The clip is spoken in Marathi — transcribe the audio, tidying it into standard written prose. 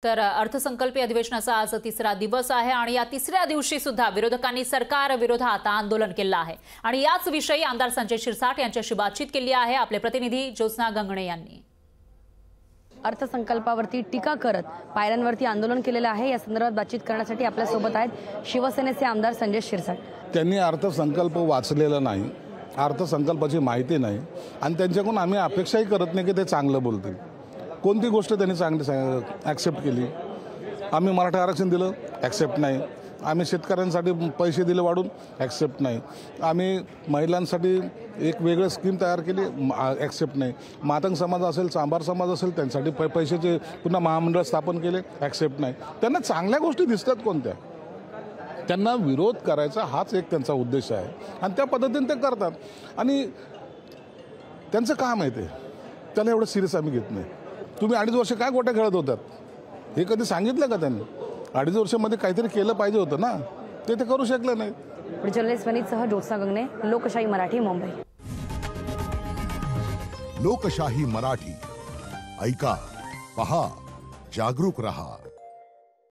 तर अर्थसंकल्पीय अधिवेशनाचा आज तिसरा दिवस आहे आणि या तिसऱ्या दिवशी सुद्धा विरोधकांनी सरकार विरोधात आंदोलन केलं आहे आणि याच विषयी आमदार संजय शिरसाट यांच्याशी बातचीत केली आहे आपले प्रतिनिधी ज्योत्स्ना गंगणे यांनी। अर्थसंकल्पावरती टीका करत पायऱ्यांवरती आंदोलन केलेलं आहे। या संदर्भात बातचीत करण्यासाठी आपल्या सोबत आहेत शिवसेनेचे आमदार संजय शिरसाट। त्यांनी अर्थसंकल्प वाचलेला नाही, अर्थसंकल्पाची माहिती नाही आणि त्यांच्याकडून आम्ही अपेक्षाही करत नाही की ते चांगलं बोलतील। कोणती गोष्ट त्यांनी चांगली ॲक्सेप्ट केली? आम्ही मराठा आरक्षण दिलं, ॲक्सेप्ट नाही। आम्ही शेतकऱ्यांसाठी पैसे दिले वाढून, ॲक्सेप्ट नाही। आम्ही महिलांसाठी एक वेगळं स्कीम तयार केली, ॲक्सेप्ट नाही। मातंग समाज असेल, चांभार समाज असेल त्यांसाठी पैशाचे पुन्हा महामंडळ स्थापन केले, ॲक्सेप्ट नाही। त्यांना चांगल्या गोष्टी दिसतात कोणत्या? त्यांना विरोध करायचा हाच एक त्यांचा उद्देश आहे आणि त्या पद्धतीने ते करतात आणि त्यांचं काम आहे ते, त्याला एवढं सिरियस आम्ही घेत नाही। तुम्ही 2.5 वर्ष काय गोट्या खेळत होतात हे कधी सांगितलं का त्यांनी? 2.5 वर्षामध्ये काहीतरी केलं पाहिजे होतं ना, ते करू शकले नाही। जर्नलिस्ट वनितसह ज्योत्स्ना गंगणे, लोकशाही मराठी, मुंबई। लोकशाही मराठी, ऐका, पहा, जागरूक रहा।